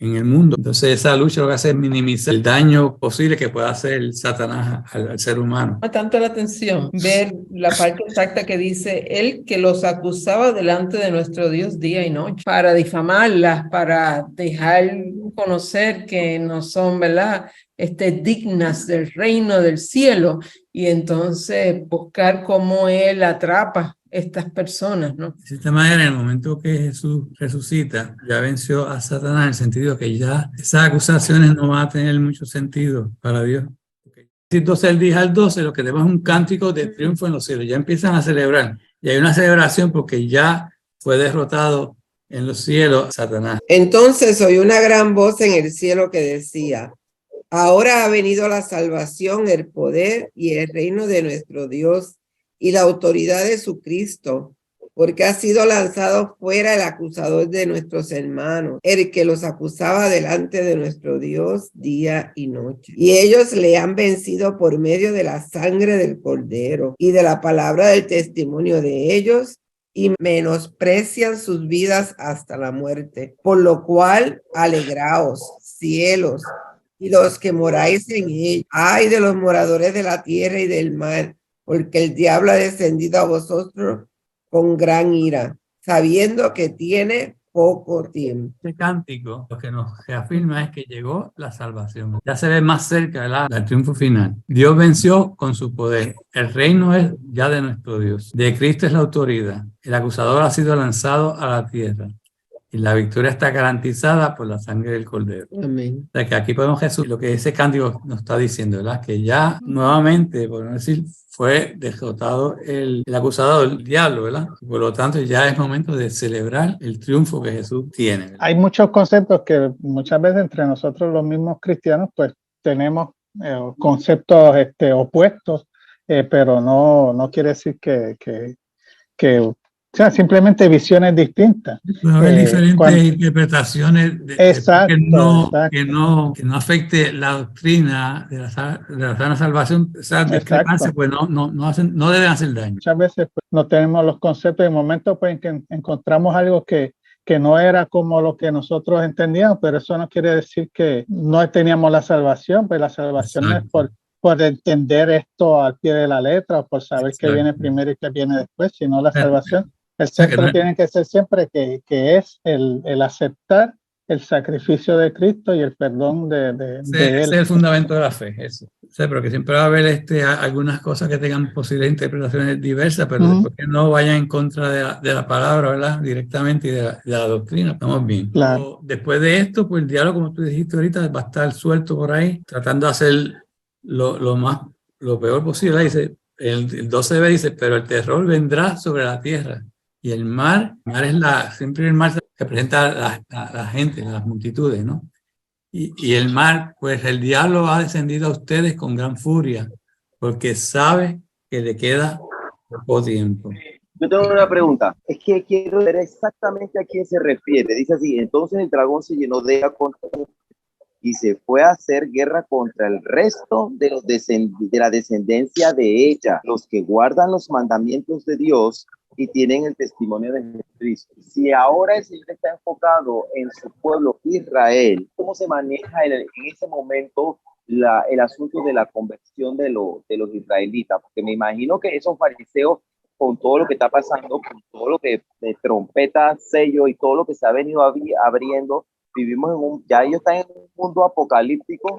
Speaker 1: en el mundo. Entonces esa lucha lo que hace es minimizar el daño posible que pueda hacer Satanás al ser humano.
Speaker 2: Llama tanto la atención ver la parte exacta que dice él, que los acusaba delante de nuestro Dios día y noche para difamarlas, para dejar conocer que no son, ¿verdad?, dignas del reino del cielo, y entonces buscar cómo él atrapa estas personas, ¿no?
Speaker 1: De esta manera, en el momento que Jesús resucita, ya venció a Satanás, en el sentido que ya esas acusaciones no van a tener mucho sentido para Dios. 12 del 10 al 12, lo que tenemos es un cántico de triunfo en los cielos. Ya empiezan a celebrar. Y hay una celebración porque ya fue derrotado en los cielos Satanás.
Speaker 8: Entonces oí una gran voz en el cielo que decía: ahora ha venido la salvación, el poder y el reino de nuestro Dios y la autoridad de su Cristo, porque ha sido lanzado fuera el acusador de nuestros hermanos, el que los acusaba delante de nuestro Dios día y noche. Y ellos le han vencido por medio de la sangre del Cordero y de la palabra del testimonio de ellos, y menosprecian sus vidas hasta la muerte. Por lo cual, alegraos, cielos, y los que moráis en él. Ay de los moradores de la tierra y del mar, porque el diablo ha descendido a vosotros con gran ira, sabiendo que tiene poco tiempo.
Speaker 1: Este cántico lo que nos reafirma es que llegó la salvación. Ya se ve más cerca del triunfo final. Dios venció con su poder. El reino es ya de nuestro Dios. De Cristo es la autoridad. El acusador ha sido lanzado a la tierra. Y la victoria está garantizada por la sangre del Cordero.
Speaker 8: Amén.
Speaker 1: O sea, que aquí podemos Jesús, lo que ese cántico nos está diciendo, ¿verdad? Que ya nuevamente, por no decir, fue derrotado el acusador, el diablo, ¿verdad? Por lo tanto, ya es momento de celebrar el triunfo que Jesús tiene, ¿verdad?
Speaker 4: Hay muchos conceptos que muchas veces entre nosotros los mismos cristianos pues tenemos conceptos opuestos, pero no quiere decir que o sea, simplemente visiones distintas.
Speaker 1: Puede haber diferentes interpretaciones
Speaker 4: exacto,
Speaker 1: que no afecte la doctrina de la sana salvación. Esas discrepancias pues no deben hacer daño.
Speaker 4: Muchas veces pues, no tenemos los conceptos. De momento pues en que encontramos algo que no era como lo que nosotros entendíamos, pero eso no quiere decir que no teníamos la salvación, pues la salvación no es por entender esto al pie de la letra o por saber qué viene primero y qué viene después, sino la salvación. El centro tiene que ser siempre que es el aceptar el sacrificio de Cristo y el perdón de Él.
Speaker 1: Ese es el fundamento de la fe, eso. O sea, pero que siempre va a haber algunas cosas que tengan posibles interpretaciones diversas, pero después que no vayan en contra de la palabra, ¿verdad? Directamente y de la doctrina, estamos bien.
Speaker 4: Claro.
Speaker 1: Después de esto, pues el diálogo, como tú dijiste ahorita, va a estar suelto por ahí, tratando de hacer lo peor posible. Dice, el 12b dice, pero el terror vendrá sobre la tierra. Y el mar es siempre el mar representa a la gente, las multitudes, ¿no? Y el mar, pues el diablo ha descendido a ustedes con gran furia, porque sabe que le queda poco tiempo.
Speaker 6: Yo tengo una pregunta, es que quiero ver exactamente a quién se refiere. Dice así, entonces el dragón se llenó de ira y se fue a hacer guerra contra el resto de la descendencia de ella, los que guardan los mandamientos de Dios y tienen el testimonio de Jesucristo. Si ahora el Señor está enfocado en su pueblo Israel, ¿cómo se maneja en ese momento el asunto de la conversión de los israelitas? Porque me imagino que esos fariseos, con todo lo que está pasando, con todo lo que de trompetas, sellos y todo lo que se ha venido abriendo, vivimos ya ellos están en un mundo apocalíptico,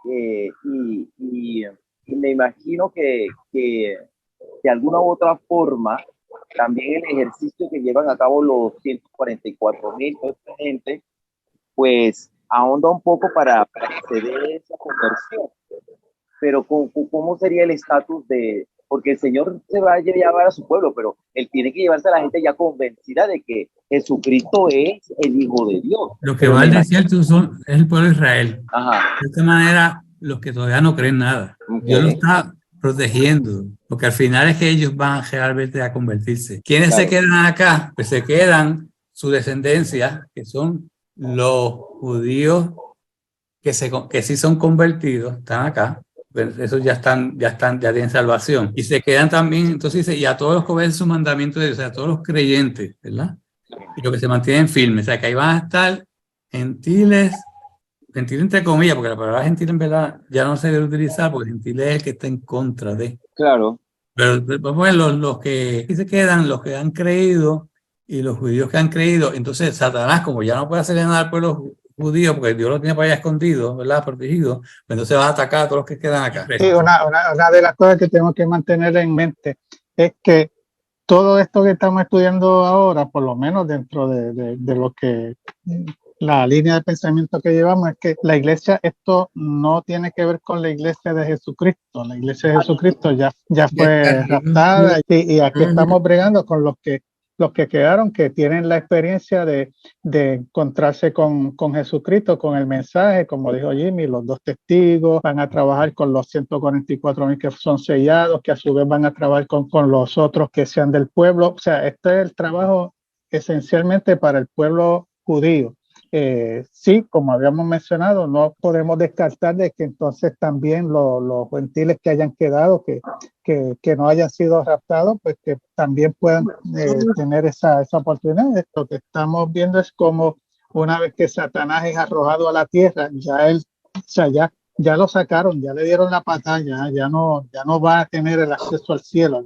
Speaker 6: y me imagino que de alguna u otra forma también el ejercicio que llevan a cabo los 144,000 gente pues ahonda un poco para que se dé esa conversión. Pero ¿cómo sería el estatus de...? Porque el Señor se va a llevar a su pueblo, pero Él tiene que llevarse a la gente ya convencida de que Jesucristo es el Hijo de Dios.
Speaker 1: Lo que va al desierto es el pueblo de Israel.
Speaker 6: Ajá.
Speaker 1: De esta manera, los que todavía no creen nada.
Speaker 6: Okay.
Speaker 1: Dios lo está protegiendo, porque al final es que ellos van realmente a convertirse. ¿Quiénes se quedan acá? Pues se quedan su descendencia, que son los judíos que sí son convertidos, están acá. Esos ya tienen salvación. Y se quedan también, entonces dice, y a todos los que obedecen su mandamiento de Dios, o sea, a todos los creyentes, ¿verdad? Y los que se mantienen firmes, o sea, que ahí van a estar gentiles entre comillas, porque la palabra gentil en verdad ya no se debe utilizar, porque gentil es el que está en contra de.
Speaker 6: Claro.
Speaker 1: Pero pues, los que aquí se quedan, los que han creído y los judíos que han creído, entonces Satanás, como ya no puede hacerle nada al pueblo judío, porque Dios lo tiene para allá escondido, ¿verdad? Protegido, pues entonces va a atacar a todos los que quedan acá.
Speaker 4: Sí, una de las cosas que tenemos que mantener en mente es que todo esto que estamos estudiando ahora, por lo menos dentro de lo que la línea de pensamiento que llevamos es que la iglesia, esto no tiene que ver con la iglesia de Jesucristo. La iglesia de Jesucristo ya fue raptada y aquí estamos bregando con los que quedaron, que tienen la experiencia de encontrarse con Jesucristo, con el mensaje, como dijo Jimmy, los 2 testigos, van a trabajar con los 144,000 que son sellados, que a su vez van a trabajar con los otros que sean del pueblo. O sea, este es el trabajo esencialmente para el pueblo judío. Sí, como habíamos mencionado, no podemos descartar de que entonces también los gentiles que hayan quedado, que no hayan sido raptados, pues que también puedan tener esa oportunidad. Lo que estamos viendo es como una vez que Satanás es arrojado a la tierra, ya él, o sea, ya lo sacaron, ya le dieron la patada, ya no va a tener el acceso al cielo,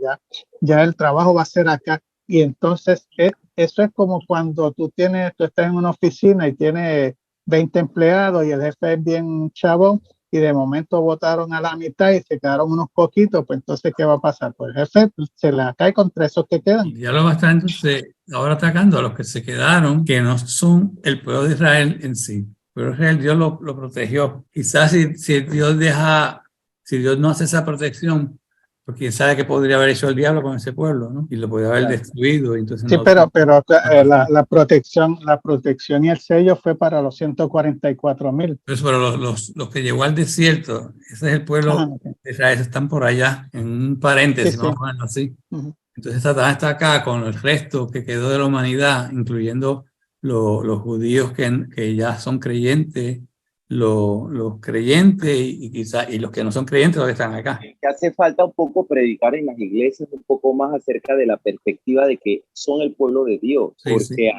Speaker 4: ya el trabajo va a ser acá. Y entonces eso es como cuando tú estás en una oficina y tienes 20 empleados y el jefe es bien chabón y de momento votaron a la mitad y se quedaron unos poquitos, pues entonces ¿qué va a pasar? Pues el jefe se la cae contra esos que quedan.
Speaker 1: Y ya lo va a estar entonces ahora atacando a los que se quedaron, que no son el pueblo de Israel en sí. Pero Israel, Dios lo protegió. Quizás si Dios no hace esa protección, porque quién sabe qué podría haber hecho el diablo con ese pueblo, ¿no? Y lo podría haber destruido. Entonces
Speaker 4: sí, pero la protección y el sello fue para los 144,000.
Speaker 1: Pero los que llegó al desierto, ese es el pueblo de Israel, están por allá, en un paréntesis, sí, vamos a ponerlo así. Entonces Satanás está acá con el resto que quedó de la humanidad, incluyendo los judíos que ya son creyentes, los creyentes y los que no son creyentes, los que están acá.
Speaker 6: Que hace falta un poco predicar en las iglesias un poco más acerca de la perspectiva de que son el pueblo de Dios, sí, porque sí.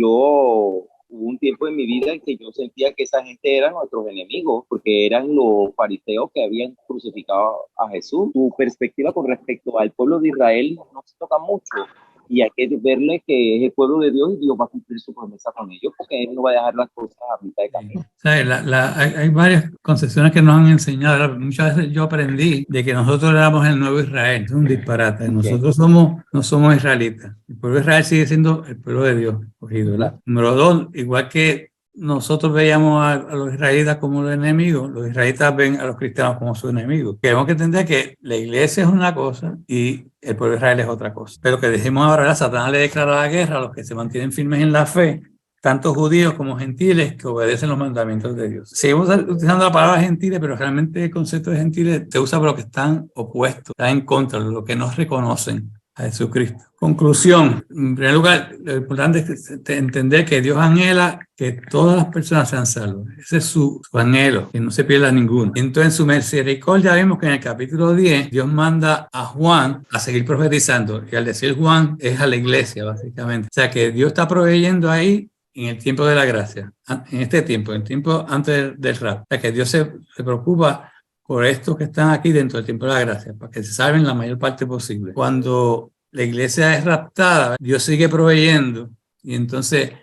Speaker 6: Hubo un tiempo en mi vida en que yo sentía que esa gente eran nuestros enemigos, porque eran los fariseos que habían crucificado a Jesús. Tu perspectiva con respecto al pueblo de Israel no se toca mucho. Y hay que verle que es el pueblo de Dios y Dios va a cumplir su promesa con ellos, porque Él no va a dejar las cosas a mitad de camino.
Speaker 1: Hay varias concepciones que nos han enseñado. Muchas veces yo aprendí de que nosotros éramos el nuevo Israel. Es un disparate. Nosotros no somos israelitas. El pueblo de Israel sigue siendo el pueblo de Dios. ¿Verdad? Número 2, igual que nosotros veíamos a los israelitas como los enemigos, los israelitas ven a los cristianos como sus enemigos. Tenemos que entender que la iglesia es una cosa y el pueblo de Israel es otra cosa. Pero que dejemos ahora, Satanás le declara la guerra a los que se mantienen firmes en la fe, tanto judíos como gentiles que obedecen los mandamientos de Dios. Seguimos utilizando la palabra gentiles, pero realmente el concepto de gentiles se usa para los que están opuestos, están en contra, los que no reconocen a Jesucristo. Conclusión. En primer lugar, lo importante es entender que Dios anhela que todas las personas sean salvas. Ese es su anhelo, que no se pierda ninguno. Entonces, en su misericordia vemos que en el capítulo 10, Dios manda a Juan a seguir profetizando. Y al decir Juan, es a la iglesia, básicamente. O sea, que Dios está proveyendo ahí en el tiempo de la gracia. En este tiempo, en el tiempo antes del rap. O sea, que Dios se preocupa por estos que están aquí dentro del tiempo de la gracia, para que se salven la mayor parte posible. Cuando la iglesia es raptada, Dios sigue proveyendo, y entonces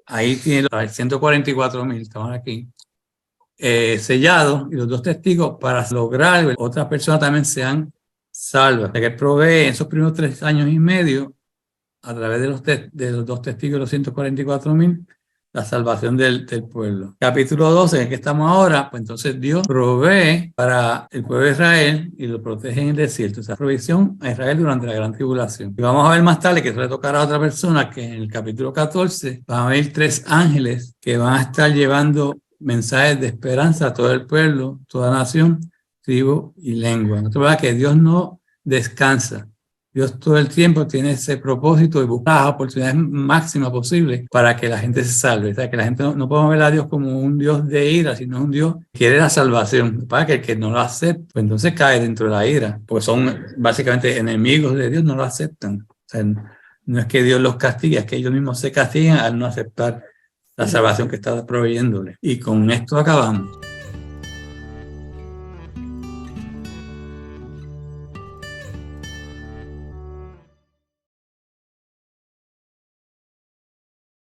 Speaker 1: ahí tiene los 144,000, estamos aquí, sellados, y los 2 testigos para lograr que otras personas también sean salvas. O sea, que Él provee en esos primeros 3 años y medio, a través de los 2 testigos, los 144,000, la salvación del pueblo. Capítulo 12, en el que estamos ahora, pues entonces Dios provee para el pueblo de Israel y lo protege en el desierto. Esa provisión a Israel durante la gran tribulación. Y vamos a ver más tarde que eso le tocará a otra persona, que en el capítulo 14 van a haber 3 ángeles que van a estar llevando mensajes de esperanza a todo el pueblo, toda nación, tribu y lengua. No te verdad que Dios no descansa. Dios todo el tiempo tiene ese propósito de buscar las oportunidades máximas posibles para que la gente se salve. O sea, que la gente no podemos ver a Dios como un Dios de ira, sino un Dios que quiere la salvación. Para que el que no lo acepte, pues entonces cae dentro de la ira. Porque son básicamente enemigos de Dios, no lo aceptan. O sea, no es que Dios los castigue, es que ellos mismos se castigan al no aceptar la salvación que está proveyéndole. Y con esto acabamos.